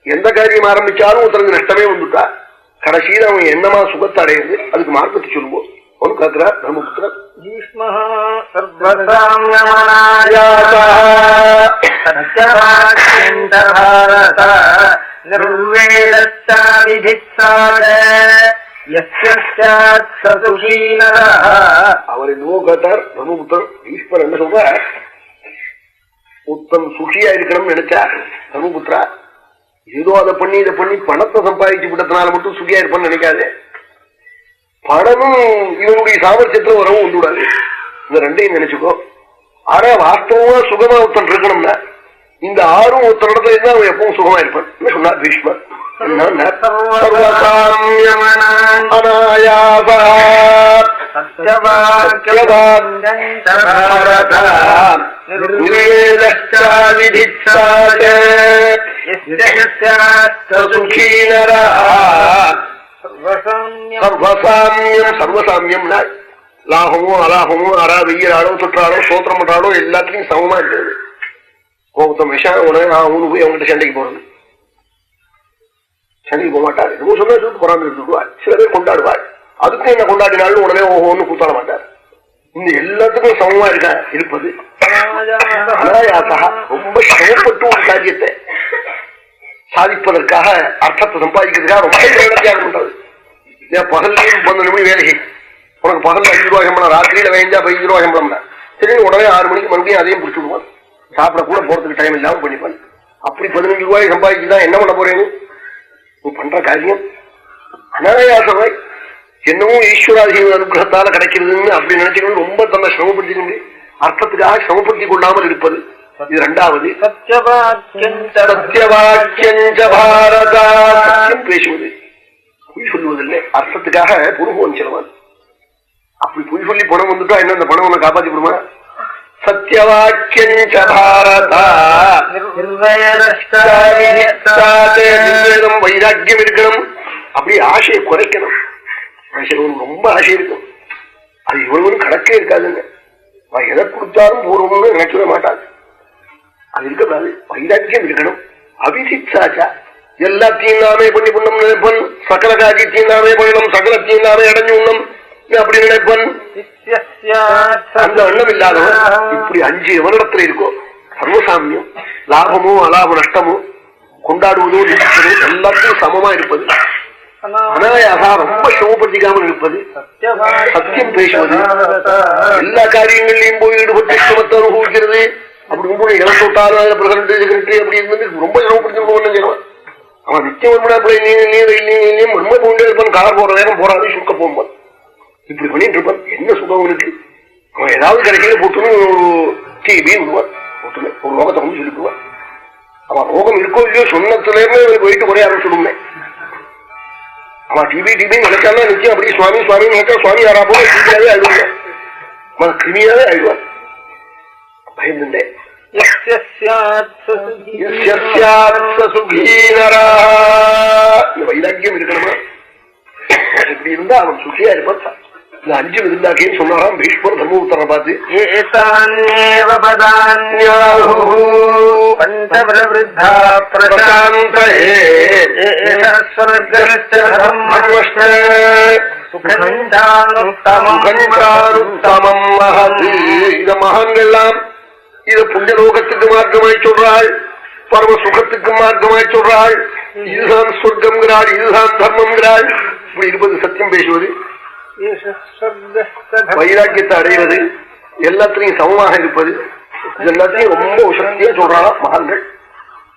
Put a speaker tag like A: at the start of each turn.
A: எந்த காரியம் ஆரம்பிச்சாலும் ஒருத்தருக்கு நஷ்டமே வந்துட்டா கடைசியில் அவன் என்னமா சுகத்தை அடையுது அதுக்கு மார்க்கத்தை சொல்லுவோம். அவனு காக்குறார் தர்மபுத்திரன் அவர் என்னவோ கேட்டார் தர்மபுத்திரன். ஈஸ்வரன் என்ன சொல்ற, உத்தம் சுகியா இருக்கணும்னு நினைச்சா தர்மபுத்திரா ஏதோ அதை பண்ணி இதை பண்ணி பணத்தை சம்பாதிச்சு விட்டதுனால மட்டும் சுகியா இருப்பான்னு நினைக்காது. பணமும் இவனுடைய சாமர்த்தியத்துல வரவும் வந்துவிடாது. இந்த ரெண்டையும் நினைச்சுக்கோ. ஆனா வாஸ்தவமா சுகமா ஒருத்தன் இருக்கணும்னா இந்த ஆறும் ஒருத்தர் இடத்துல இருந்தா அவன் எப்பவும் சுகமா இருப்பான் சொன்னார் பீஷ்மர். சர்வசாமியம் லாபமோ அலாபமோ அரா வெய்யறாளோ சுற்றாளோ சோத்திரம் பண்றாளோ எல்லாத்துலயும் சமமா இருக்கிறது. ஒருத்தன் விஷயம் உனக்கு போய் அவங்ககிட்ட சண்டைக்கு போறது, சண்டைக்கு போக மாட்டார். எதுவும் சொன்னா சொல்லிட்டு போறாம இருந்துடுவார். சில பேர் கொண்டாடுவார். அதுக்கும் என்ன கொண்டாடினாலும் உடனே ஒன்னு கூத்தாட மாட்டார். இந்த எல்லாத்துக்கும் சமமா இருப்பது அனாயாசா. ரொம்ப சிரமப்பட்டு ஒரு காரியத்தை சாதிப்பதற்காக அர்த்தத்தை சம்பாதிக்கிறதுக்காக ரொம்ப தியாகம் பண்றது. பகல்லையும் 12 மணி வேலைக்கு உனக்கு பகல்ல 5 ரூபாய் சம்பளம், ராத்திரியில வேஞ்சா 15 ரூபாய் சம்பளம்னா சரி உடனே 6 மணிக்கு மறுபடியும் அதையும் பிடிச்சி விடுவான். சாப்பிட கூட போறதுக்கு டைம் இல்லாம பண்ணிப்பான். அப்படி 15 ரூபாய் சம்பாதிச்சுதான் என்ன பண்ண போறேன்னு நீ பண்ற காரியம் அனாயாசமாய் என்னவோ ஈஸ்வராதீன அனுகிரகத்தால கிடைக்கிறதுன்னு அப்படி நினைச்சுக்கணும். ரொம்ப தன்னை சிரமப்படுத்திக்கொண்டு அர்த்தத்துக்காக சிரமப்படுத்திக் கொள்ளாமல் இருப்பது. இது ரெண்டாவது. சத்தியம் பேசுவது, பொய் சொல்லுவதில்லை. அர்த்தத்துக்காக புருவம் செலவான். அப்படி பொய் சொல்லி பணம் வந்துட்டா என்ன அந்த பணம் உன்னை காப்பாற்றி விடுமா? சத்தியவாக்கியம் பாரதா. வைராக்கியம் இருக்கணும். அப்படி ஆசையை குறைக்கணும். ரொம்ப ஆசை இருக்கும். அது இவ்வளவு கணக்கே இருக்காதுங்க. எதை கொடுத்தாலும் பூர்வம்னு நினைக்கவே மாட்டாங்க. அது இருக்கக்கூடாது. வைராக்கியம் இருக்கணும். அபிசிச்சாச்சா எல்லாத்தையும் நாமே பண்ணி பண்ணணும் நினைப்பன். சகல காரியத்தையும் நாமே பண்ணணும். சகலத்தையும் நாமே அடைஞ்சு உண்ணும் அப்படி நினைப்பன். அந்த எண்ணம் இல்லாதவன் இப்படி 5 எவனிடத்துல இருக்கோ சர்வசாமியம், லாபமோ அலாப நஷ்டமோ, கொண்டாடுவதோ நினைப்பதோ எல்லாத்தையும் சமமா இருப்பது, அனாயாசா ரொம்ப சிரமப்படுத்திக்காமல் இருப்பது, சத்தியம் பேசுவது, எல்லா காரியங்களையும் போய் ஈடுபட்டு சுமத்தை அனுபவிக்கிறது. அப்படி போய் இழந்துட்டாலும் அதில் பிரசிடண்ட் செக்ரட்டரி அப்படி இருந்து ரொம்ப சிரமப்படுத்தி செய்வான். அவன் நிச்சயம் ரொம்ப போண்டே இருப்பான். கார் போற வேகம் போறாது, சுக்க போகும்போது இப்படி பண்ணிட்டு இருப்பான். என்ன சுகம் அவனுக்கு? அவன் ஏதாவது கிடைக்கல போட்டுன்னு டிபின்னு விடுவான். போட்டுன்னு ஒரு ரோகத்தை வந்து சொல்லிடுவான். அவன் ரோகம் இருக்கோ இல்லையோ சொன்னத்துல இருந்து அவனுக்கு போயிட்டு குறைய ஆரம்பிச்சுடுமே. அவன் டிபின்னு நினைச்சாலும் நிச்சயம் அப்படியே சுவாமி சுவாமின்னு நினைச்சா சுவாமி யாரா போல டிபியாவே ஆயிடுவான். அவன் கிருமியாவே ஆயிடுவான். பயந்துட்டேன். வைராக்கியம் இருக்கணுமா? இப்படி இருந்தா அவன் சுகியா இருப்பான். இந்த 5 இருந்தாக்கேன்னு சொன்னாராம் பீஷ்மர் தர்மபுத்திரனை பார்த்து. இந்த மகான்கள்லாம் இத புண்ணியலோகத்துக்கு மார்க்கமாய் சொல்றாள், பரம சுகத்துக்கு மார்க்கமாய் சொல்றாள். இதுதான் சொர்க்கம்ங்கிறாள், இதுதான் தர்மம்ங்கிறாள். இப்படி இருப்பது சத்தியம் பேசுவது, வைராக்கியத்தை அடைவது, எல்லாத்திலையும் சமமாக இருப்பது, எல்லாத்தையும் ரொம்ப சக்தியா சொல்றாளா மகான்கள்.